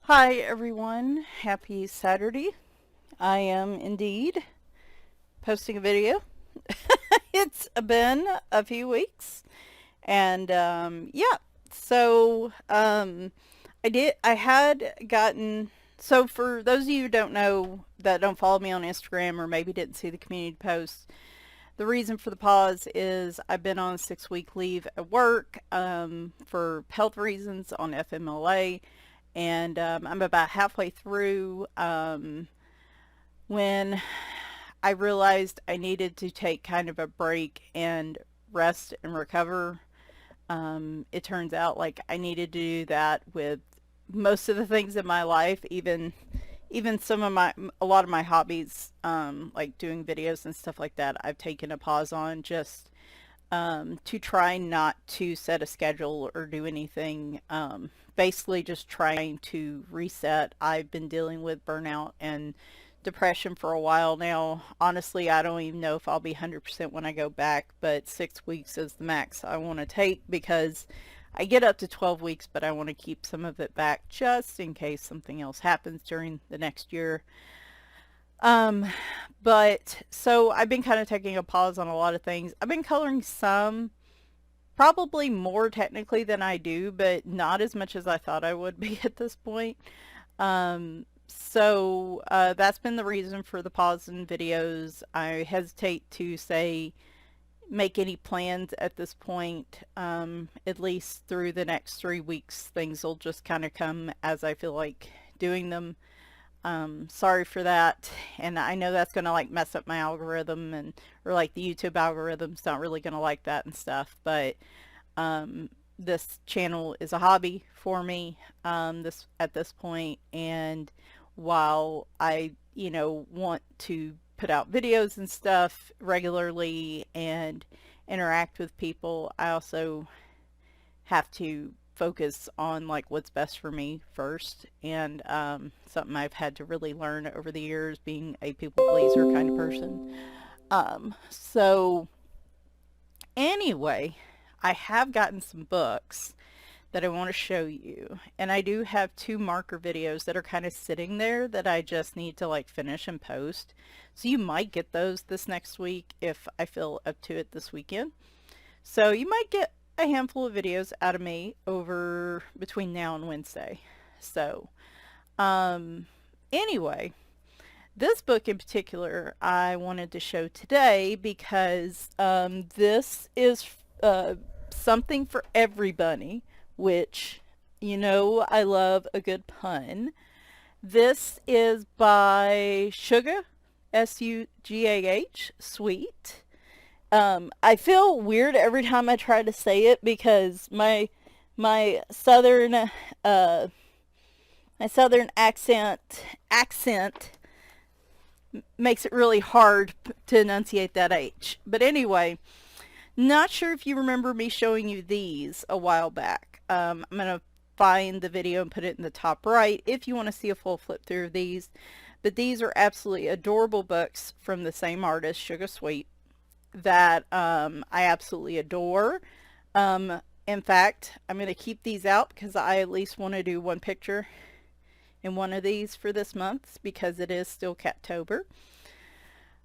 Hi everyone, happy Saturday. I am indeed posting a video. It's been a few weeks and yeah, so I had gotten, so for those of you who don't know, that don't follow me on Instagram or maybe didn't see the community posts, the reason for the pause is I've been on a 6-week leave at work for health reasons on FMLA. And I'm about halfway through when I realized I needed to take kind of a break and rest and recover. It turns out like I needed to do that with most of the things in my life, even some of a lot of my hobbies, like doing videos and stuff like that, I've taken a pause on just to try not to set a schedule or do anything. Basically just trying to reset. I've been dealing with burnout and depression for a while now. Honestly, I don't even know if I'll be 100% when I go back, but 6 weeks is the max I want to take because I get up to 12 weeks, but I want to keep some of it back just in case something else happens during the next year. But so I've been kind of taking a pause on a lot of things. I've been coloring some, probably more technically than I do, but not as much as I thought I would be at this point. That's been the reason for the pause in videos. I hesitate to say make any plans at this point. At least through the next 3 weeks, things will just kind of come as I feel like doing them. Sorry for that, and I know that's gonna like mess up my algorithm, and or like the YouTube algorithm's not really gonna like that and stuff, but this channel is a hobby for me this at this point, and while I want to put out videos and stuff regularly and interact with people, I also have to focus on like what's best for me first, and something I've had to really learn over the years, being a people pleaser kind of person. So anyway, I have gotten some books that I want to show you, and I do have 2 marker videos that are kind of sitting there that I just need to like finish and post, so you might get those this next week if I feel up to it this weekend. So you might get a handful of videos out of me over between now and Wednesday. So anyway, this book in particular I wanted to show today because this is something for everybody, which I love a good pun. This is by Sugah, Sugah Sweet. I feel weird every time I try to say it because my southern accent makes it really hard to enunciate that H. But anyway, not sure if you remember me showing you these a while back. I'm gonna find the video and put it in the top right if you want to see a full flip through of these. But these are absolutely adorable books from the same artist, Sugah Sweet, that I absolutely adore. In fact, I'm going to keep these out because I at least want to do one picture in one of these for this month because it is still Cattober.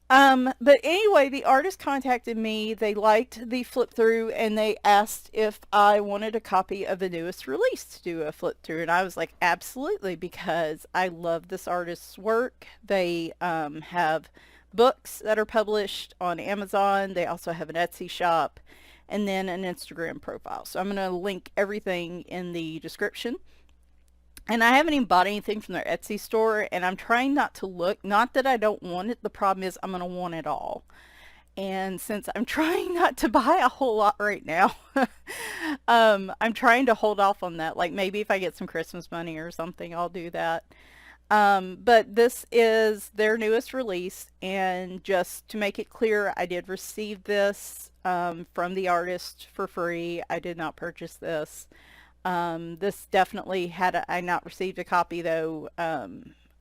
But anyway, the artist contacted me. They liked the flip through and they asked if I wanted a copy of the newest release to do a flip through, and I was like, absolutely, because I love this artist's work. They have books that are published on Amazon. They also have an Etsy shop and then an Instagram profile. So I'm going to link everything in the description. And I haven't even bought anything from their Etsy store, and I'm trying not to look. Not that I don't want it. The problem is I'm going to want it all. And since I'm trying not to buy a whole lot right now, I'm trying to hold off on that. Like maybe if I get some Christmas money or something, I'll do that. But this is their newest release, and just to make it clear, I did receive this from the artist for free. I did not purchase this. This definitely, had I not received a copy though,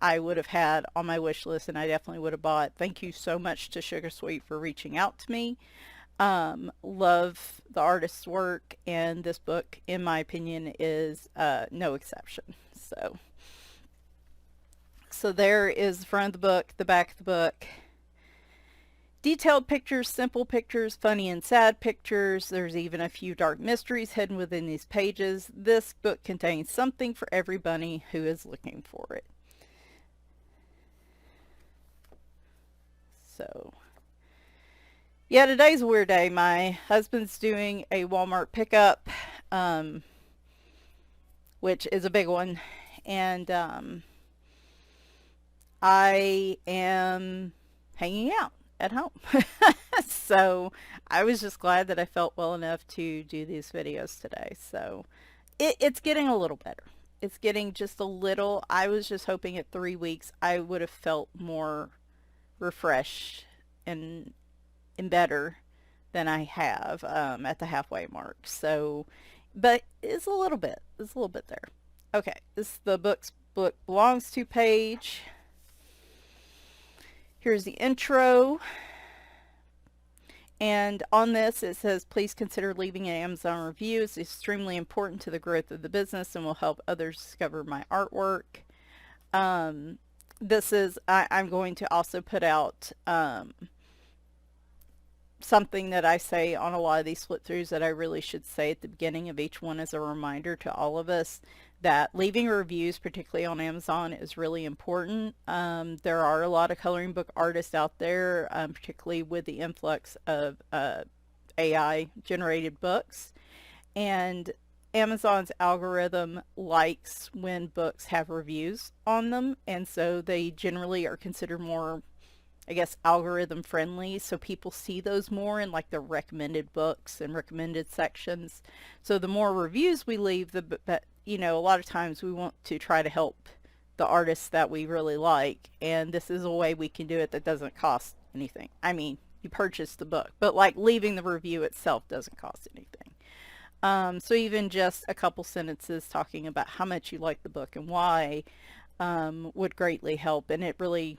I would have had on my wish list and I definitely would have bought. Thank you so much to Sugah Sweet for reaching out to me. Love the artist's work, and this book, in my opinion, is no exception. So there is the front of the book, the back of the book. Detailed pictures, simple pictures, funny and sad pictures. There's even a few dark mysteries hidden within these pages. This book contains something for every bunny who is looking for it. So, yeah, today's a weird day. My husband's doing a Walmart pickup, which is a big one. And I am hanging out at home. So I was just glad that I felt well enough to do these videos today. So it's getting a little better. It's getting just a little. I was just hoping at 3 weeks I would have felt more refreshed and better than I have at the halfway mark. So, but it's a little bit there. Okay, this is the book belongs to page. Here's the intro. And on this it says, please consider leaving an Amazon review. It's extremely important to the growth of the business and will help others discover my artwork. This is, I'm going to also put out something that I say on a lot of these flip throughs that I really should say at the beginning of each one as a reminder to all of us that leaving reviews, particularly on Amazon, is really important. There are a lot of coloring book artists out there, particularly with the influx of AI generated books, and Amazon's algorithm likes when books have reviews on them, and so they generally are considered more, I guess, algorithm friendly, so people see those more in like the recommended books and recommended sections. So the more reviews we leave, but you know, a lot of times we want to try to help the artists that we really like, and this is a way we can do it that doesn't cost anything. I mean, you purchase the book, but like leaving the review itself doesn't cost anything. So even just a couple sentences talking about how much you like the book and why would greatly help, and it really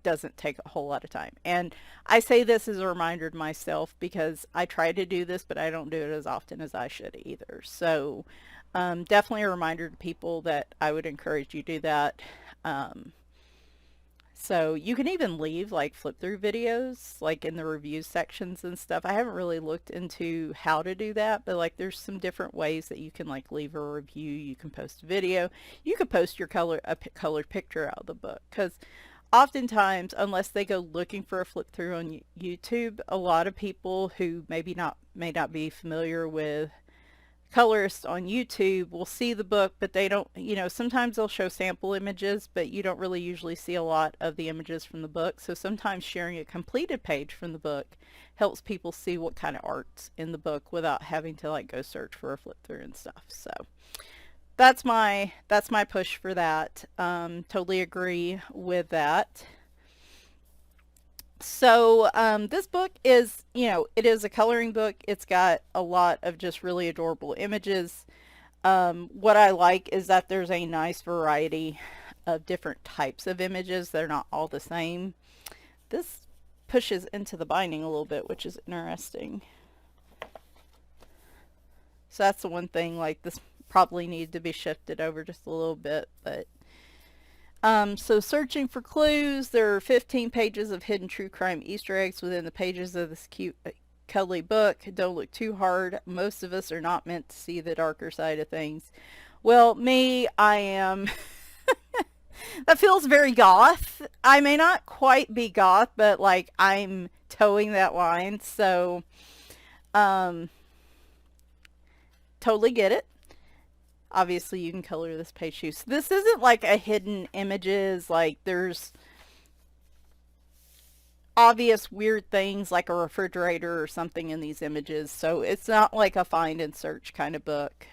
doesn't take a whole lot of time. And I say this as a reminder to myself because I try to do this, but I don't do it as often as I should either. So definitely a reminder to people that I would encourage you to do that. So you can even leave like flip through videos like in the review sections and stuff. I haven't really looked into how to do that, but like there's some different ways that you can like leave a review. You can post a video. You could post your colored picture out of the book, because oftentimes, unless they go looking for a flip through on YouTube, a lot of people who may not be familiar with colorists on YouTube will see the book, but they don't, you know, sometimes they'll show sample images, but you don't really usually see a lot of the images from the book. So sometimes sharing a completed page from the book helps people see what kind of art's in the book without having to like go search for a flip through and stuff. So that's my push for that. Totally agree with that. So this book is, you know, it is a coloring book. It's got a lot of just really adorable images. What I like is that there's a nice variety of different types of images. They're not all the same. This pushes into the binding a little bit, which is interesting. So that's the one thing, like this probably needed to be shifted over just a little bit, but so searching for clues, there are 15 pages of hidden true crime Easter eggs within the pages of this cute cuddly book. Don't look too hard. Most of us are not meant to see the darker side of things. Well, me, I am. That feels very goth. I may not quite be goth, but like I'm towing that line, so totally get it. Obviously you can color this page too. So this isn't like a hidden images, like there's obvious weird things like a refrigerator or something in these images. So it's not like a find and search kind of book.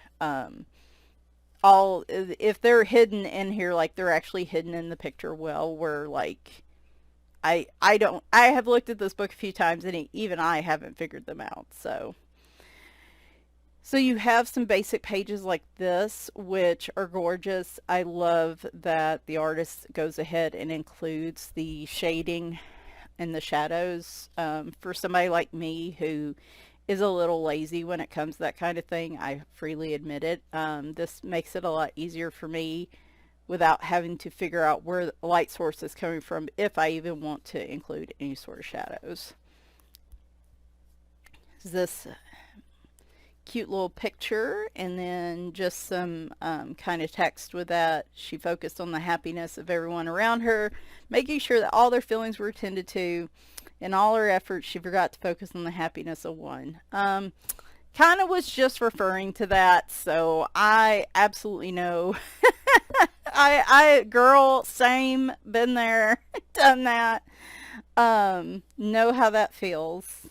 If they're hidden in here, like they're actually hidden in the picture well, where like I have looked at this book a few times and even I haven't figured them out. So So you have some basic pages like this, which are gorgeous. I love that the artist goes ahead and includes the shading and the shadows. For somebody like me who is a little lazy when it comes to that kind of thing, I freely admit it. This makes it a lot easier for me without having to figure out where the light source is coming from if I even want to include any sort of shadows. This cute little picture and then just some kind of text with that. She focused on the happiness of everyone around her, making sure that all their feelings were attended to. In all her efforts, she forgot to focus on the happiness of one. Kind of was just referring to that, so I absolutely know. Girl, same, been there, done that. Know how that feels.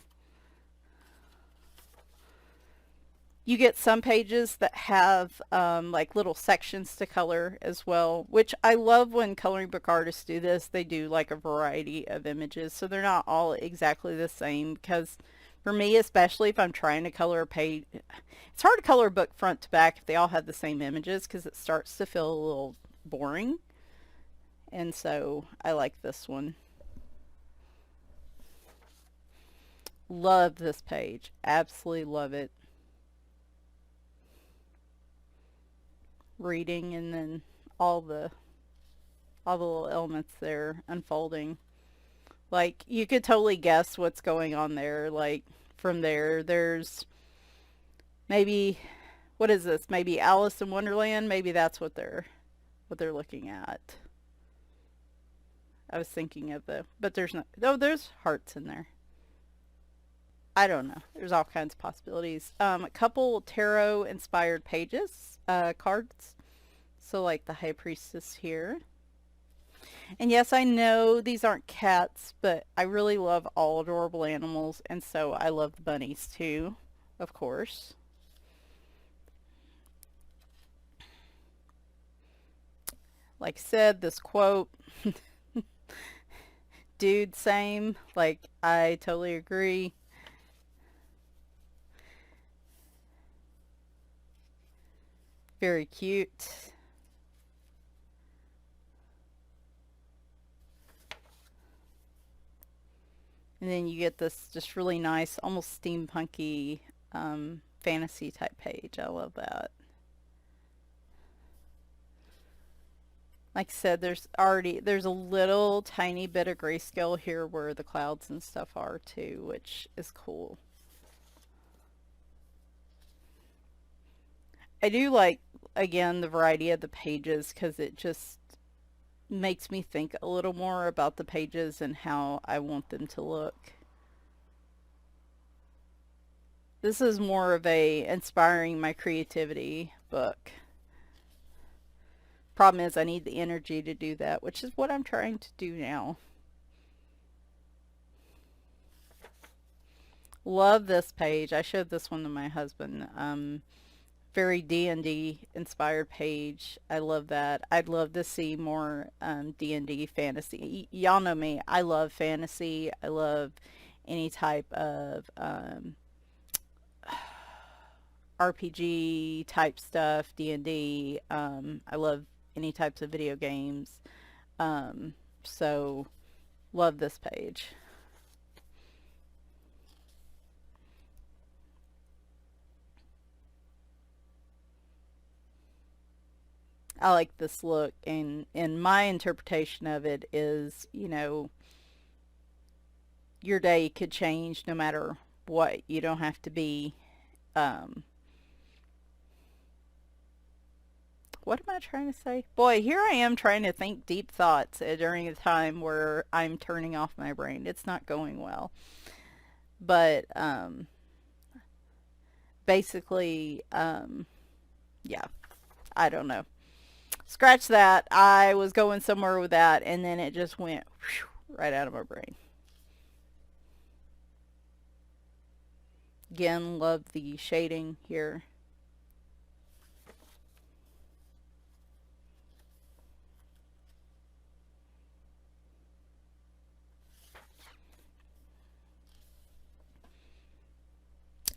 You get some pages that have like little sections to color as well, which I love when coloring book artists do this. They do like a variety of images, so they're not all exactly the same, because for me, especially if I'm trying to color a page, it's hard to color a book front to back if they all have the same images, because it starts to feel a little boring. And so I like this one. Love this page. Absolutely love it. Reading and then all the all the little elements there unfolding. Like you could totally guess what's going on there. Like from there, there's maybe, what is this? Maybe Alice in Wonderland. Maybe that's what they're looking at. I was thinking of the, but there's no. Oh, there's hearts in there. I don't know. There's all kinds of possibilities. A couple tarot inspired pages, cards. So like the High Priestess here. And yes, I know these aren't cats, but I really love all adorable animals, and so I love the bunnies too, of course. Like I said, this quote, dude, same. Like, I totally agree. Very cute. And then you get this just really nice, almost steampunky fantasy type page. I love that. Like I said, there's a little tiny bit of grayscale here where the clouds and stuff are too, which is cool. I do like, again, the variety of the pages, because it just makes me think a little more about the pages and how I want them to look. This is more of a inspiring my creativity book. Problem is I need the energy to do that, which is what I'm trying to do now. Love this page. I showed this one to my husband. Very D&D inspired page. I love that. I'd love to see more D&D fantasy. Y'all know me. I love fantasy. I love any type of RPG type stuff, D&D. I love any types of video games. Um, so love this page. I like this look, and my interpretation of it is, your day could change no matter what. You don't have to be, um, what am I trying to say? Boy, here I am trying to think deep thoughts during a time where I'm turning off my brain. It's not going well. But basically, yeah, I don't know. Scratch that. I was going somewhere with that, and then it just went whew, right out of my brain. Again, love the shading here.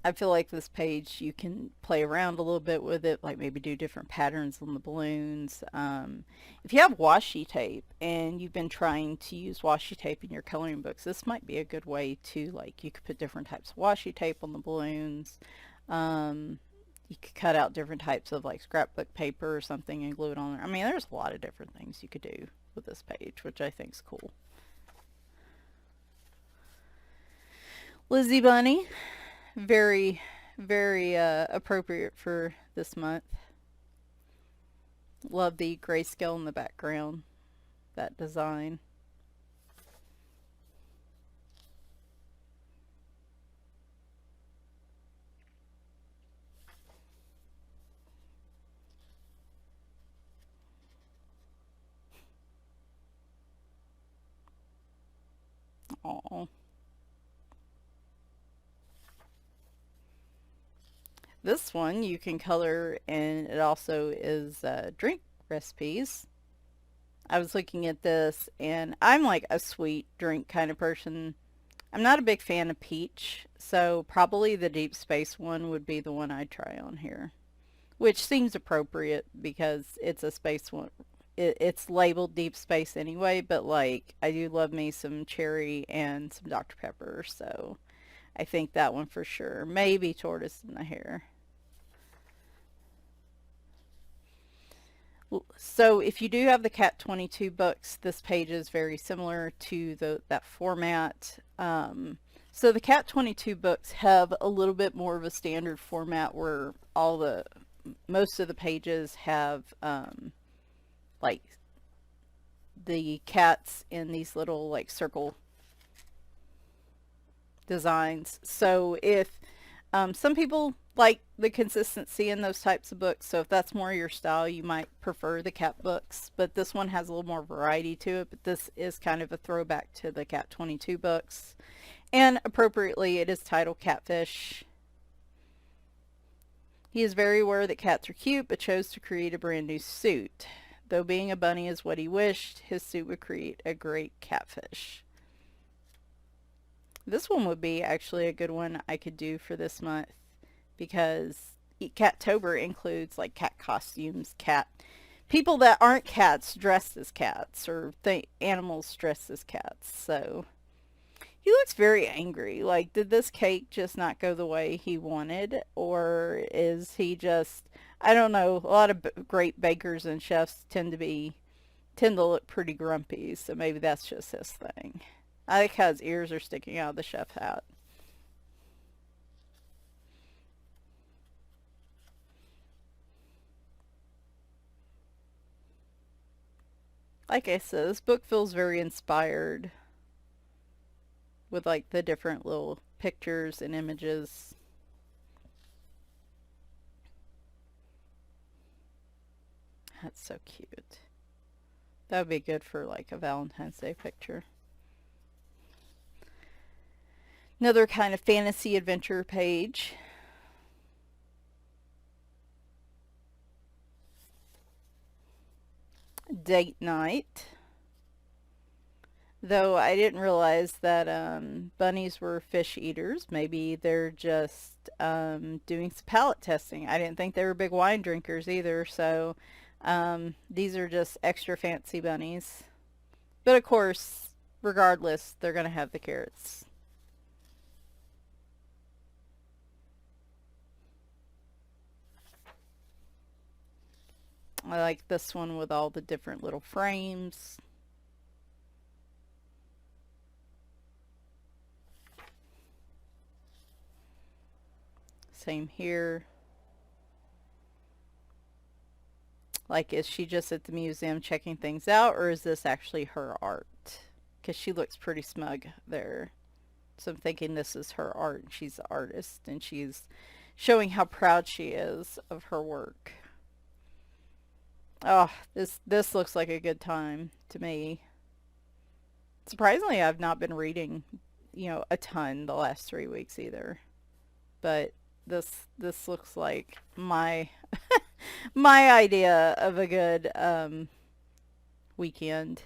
I feel like this page you can play around a little bit with it, like maybe do different patterns on the balloons. If you have washi tape and you've been trying to use washi tape in your coloring books, this might be a good way to, like, you could put different types of washi tape on the balloons. Um, you could cut out different types of like scrapbook paper or something and glue it on there. I mean, there's a lot of different things you could do with this page, which I think is cool. Lizzie Bunny, very, very appropriate for this month. Love the grayscale in the background, that design. Aww. This one you can color, and it also is drink recipes. I was looking at this, and I'm like a sweet drink kind of person. I'm not a big fan of peach, so probably the Deep Space one would be the one I'd try on here, which seems appropriate because it's a space one. It's labeled Deep Space anyway, but like I do love me some cherry and some Dr. Pepper, so I think that one for sure. Maybe Tortoise in the Hare. So if you do have the Cat 22 books, this page is very similar to that format. So the Cat 22 books have a little bit more of a standard format where most of the pages have like the cats in these little like circle designs. So if some people like the consistency in those types of books, so if that's more your style, you might prefer the cat books, but this one has a little more variety to it. But this is kind of a throwback to the Cat 22 books, and appropriately it is titled Catfish. He is very aware that cats are cute, but chose to create a brand new suit. Though being a bunny is what he wished, his suit would create a great catfish. This one would be actually a good one I could do for this month, because Cattober includes like cat costumes, cat people that aren't cats dressed as cats, or animals dressed as cats. So he looks very angry. Like, did this cake just not go the way he wanted, or is he just, I don't know. A lot of great bakers and chefs tend to look pretty grumpy, so maybe that's just his thing. I like how his ears are sticking out of the chef hat. Like I said, this book feels very inspired with like the different little pictures and images. That's so cute. That would be good for like a Valentine's Day picture. Another kind of fantasy adventure page. Date night. Though I didn't realize that bunnies were fish eaters. Maybe they're just doing some palate testing. I didn't think they were big wine drinkers either. So these are just extra fancy bunnies. But of course, regardless, they're going to have the carrots. I like this one with all the different little frames. Same here. Like, is she just at the museum checking things out, or is this actually her art? Because she looks pretty smug there. So I'm thinking this is her art, and she's the artist, and she's showing how proud she is of her work. Oh, this looks like a good time to me. Surprisingly, I've not been reading, a ton the last 3 weeks either. But this looks like my my idea of a good weekend.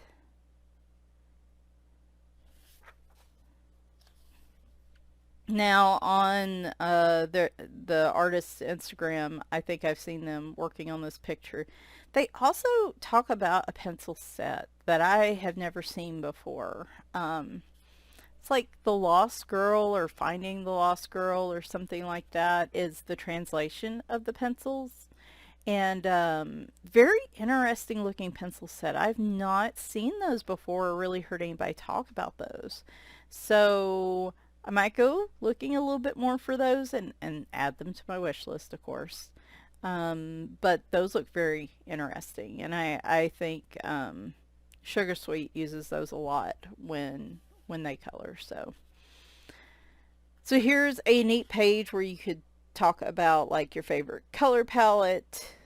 Now on the artist's Instagram, I think I've seen them working on this picture. They also talk about a pencil set that I have never seen before. It's like The Lost Girl or Finding the Lost Girl or something like that is the translation of the pencils. And very interesting looking pencil set. I've not seen those before or really heard anybody talk about those. So I might go looking a little bit more for those and add them to my wish list, of course. But those look very interesting. And I think Sugah Sweet uses those a lot when they color. So here's a neat page where you could talk about like your favorite color palette.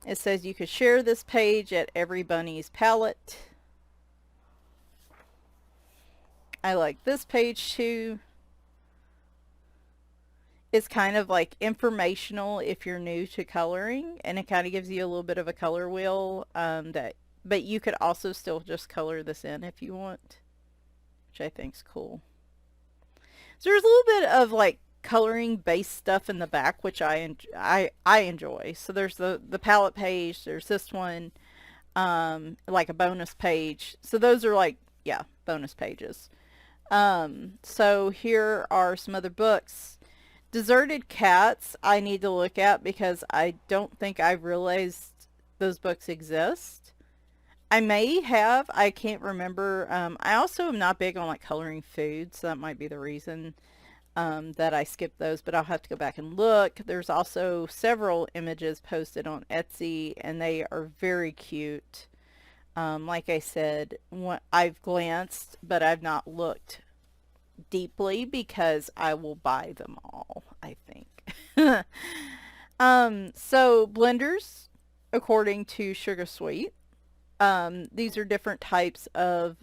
It says you could share this page at Everybunny's palette. I like this page too. It's kind of like informational if you're new to coloring, and it kind of gives you a little bit of a color wheel but you could also still just color this in if you want, which I think is cool. So there's a little bit of like coloring based stuff in the back, which I enjoy. So there's the palette page, there's this one, like a bonus page. So those are like, yeah, bonus pages. So here are some other books. Deserted Cats I need to look at because I don't think I've realized those books exist. I may have, I can't remember. I also am not big on like coloring food, so that might be the reason that I skipped those, but I'll have to go back and look. There's also several images posted on Etsy, and they are very cute. Like I said, I've glanced, but I've not looked deeply because I will buy them all, I think. So blenders, according to Sugah Sweet, these are different types of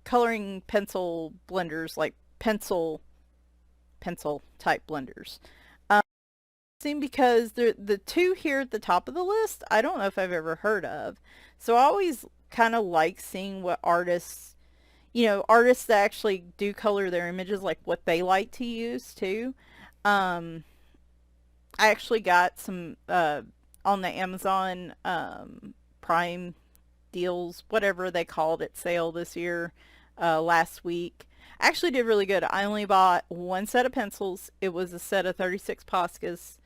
coloring pencil blenders, like pencil type blenders. Because the two here at the top of the list, I don't know if I've ever heard of. So I always kind of like seeing what artists, artists that actually do color their images, like what they like to use too. Um, I actually got some on the Amazon Prime deals, whatever they called it, sale this year, last week. I actually did really good. I only bought one set of pencils. It was a set of 36 Poscas,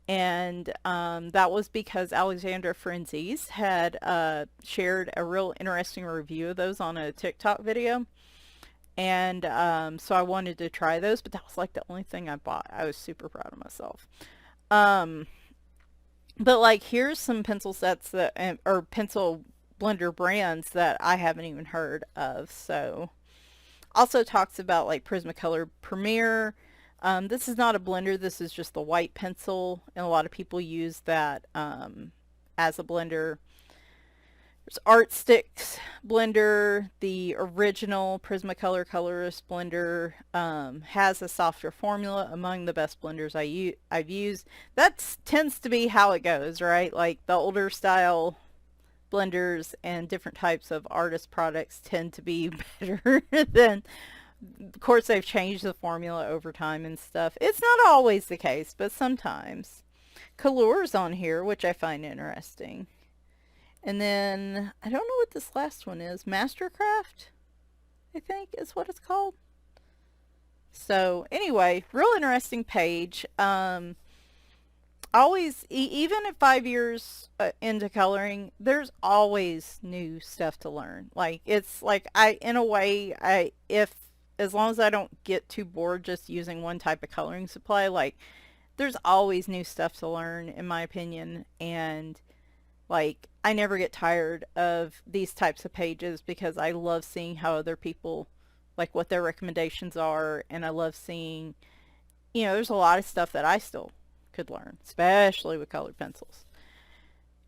and that was because Alexandra Frenzies had shared a real interesting review of those on a TikTok video. And so I wanted to try those, but that was like the only thing I bought. I was super proud of myself. Um, but like here's some pencil sets that, or pencil blender brands that I haven't even heard of. So also talks about like Prismacolor Premier. This is not a blender. This is just the white pencil, and a lot of people use that as a blender. There's Art Sticks blender. The original Prismacolor Colorist blender has a softer formula, among the best blenders I've used. That tends to be how it goes, right? Like the older style blenders and different types of artist products tend to be better than, of course, they've changed the formula over time and stuff. It's not always the case, but sometimes. Color's on here, which I find interesting. And then, I don't know what this last one is. Mastercraft, I think is what it's called. So, anyway, real interesting page. Always, even at 5 years into coloring, there's always new stuff to learn. Like, it's like, in a way, as long as I don't get too bored just using one type of coloring supply, like, there's always new stuff to learn, in my opinion. And like, I never get tired of these types of pages because I love seeing how other people, like what their recommendations are. And I love seeing, there's a lot of stuff that I still could learn, especially with colored pencils,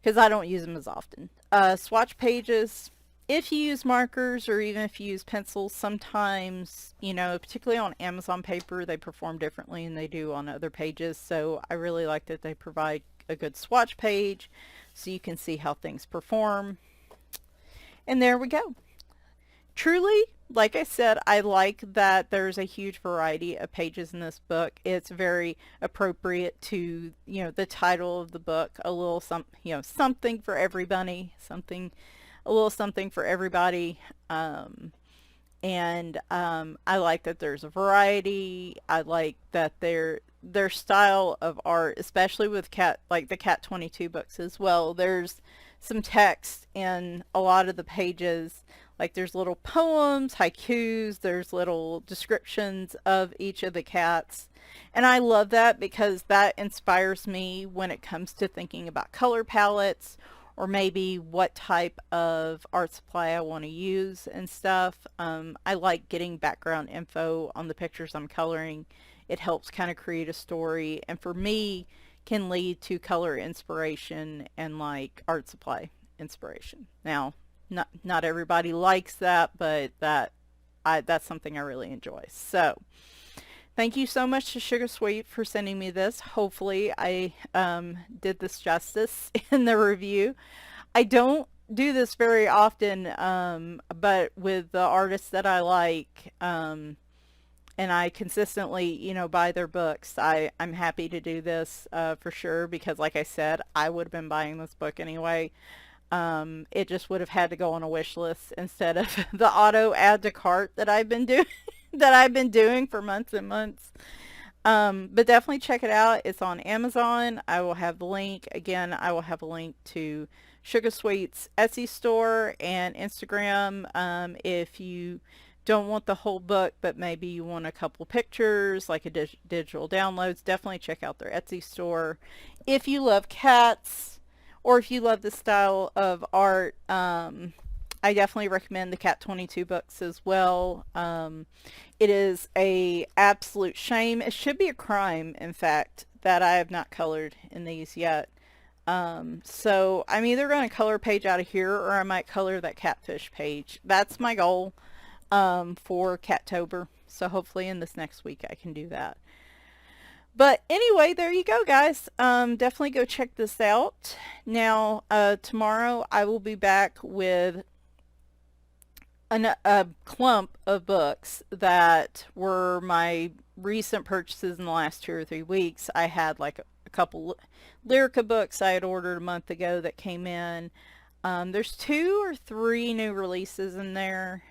because I don't use them as often. Swatch pages, if you use markers or even if you use pencils, sometimes, particularly on Amazon paper, they perform differently than they do on other pages. So I really like that they provide a good swatch page so you can see how things perform. And there we go. Truly, like I said, I like that there's a huge variety of pages in this book. It's very appropriate to, the title of the book, a little something for everybody, a little something for everybody. And I like that there's a variety. I like that their style of art, especially with like the Cat 22 books as well. There's some text in a lot of the pages. Like there's little poems, haikus, there's little descriptions of each of the cats. And I love that because that inspires me when it comes to thinking about color palettes or maybe what type of art supply I want to use and stuff. I like getting background info on the pictures I'm coloring. It helps kind of create a story, and for me can lead to color inspiration and like art supply inspiration. Now, not everybody likes that, but that's something I really enjoy. So thank you so much to Sugah Sweet for sending me this. Hopefully I did this justice in the review. I don't do this very often, but with the artists that I like, and I consistently, buy their books, I'm happy to do this for sure, because like I said, I would have been buying this book anyway. It just would have had to go on a wish list instead of the auto add to cart that I've been doing that I've been doing for months and months. But definitely check it out. It's on Amazon. I will have the link. Again, I will have a link to Sugah Sweet's Etsy store and Instagram. If you don't want the whole book, but maybe you want a couple pictures, like a digital downloads, definitely check out their Etsy store. If you love cats, or if you love the style of art, I definitely recommend the Cat 22 books as well. It is a absolute shame. It should be a crime, in fact, that I have not colored in these yet. So I'm either going to color a page out of here, or I might color that catfish page. That's my goal for Cattober. So hopefully in this next week I can do that. But anyway, there you go, guys. Definitely go check this out. Now, tomorrow I will be back with a clump of books that were my recent purchases in the last 2 or 3 weeks. I had like a couple Lyrica books I had ordered a month ago that came in. There's 2 or 3 new releases in there.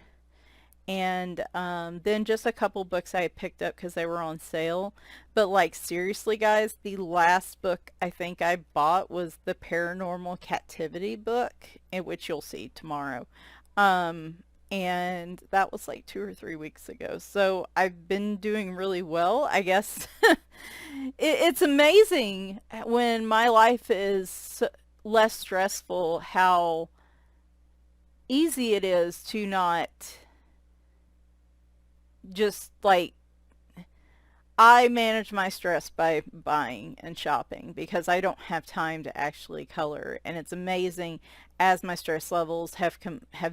And then just a couple books I picked up because they were on sale. But like seriously, guys, the last book I think I bought was the Paranormal Captivity book, in which you'll see tomorrow. And that was like 2 or 3 weeks ago. So I've been doing really well, I guess. It's amazing when my life is less stressful how easy it is to not just like, I manage my stress by buying and shopping because I don't have time to actually color, and it's amazing as my stress levels have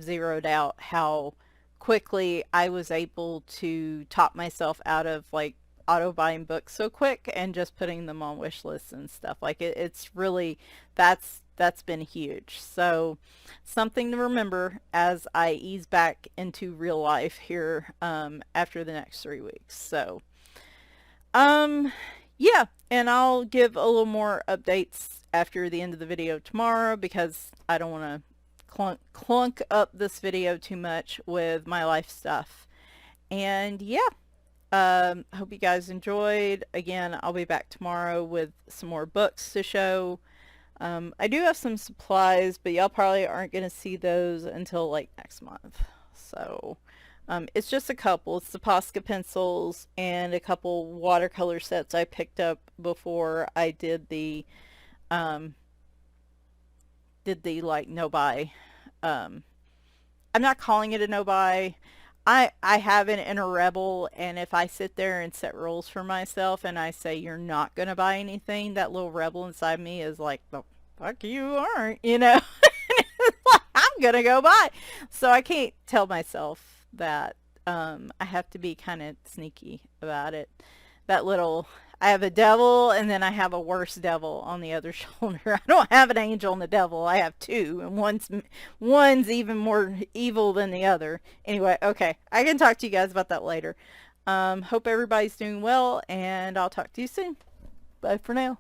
zeroed out how quickly I was able to top myself out of like auto buying books so quick and just putting them on wish lists and stuff. Like it's really, that's been huge. So something to remember as I ease back into real life here after the next 3 weeks. So yeah, and I'll give a little more updates after the end of the video tomorrow because I don't want to clunk up this video too much with my life stuff. And yeah, hope you guys enjoyed. Again, I'll be back tomorrow with some more books to show. I do have some supplies, but y'all probably aren't going to see those until like next month. So it's just a couple. It's the Posca pencils and a couple watercolor sets I picked up before I did the like no buy. I'm not calling it a no buy. I have an inner rebel, and if I sit there and set rules for myself and I say you're not going to buy anything, that little rebel inside me is like, the fuck you aren't, you know? I'm going to go buy. So I can't tell myself that. I have to be kind of sneaky about it. That little I have a devil, and then I have a worse devil on the other shoulder. I don't have an angel and a devil. I have two, and one's even more evil than the other. Anyway, okay, I can talk to you guys about that later. Hope everybody's doing well, and I'll talk to you soon. Bye for now.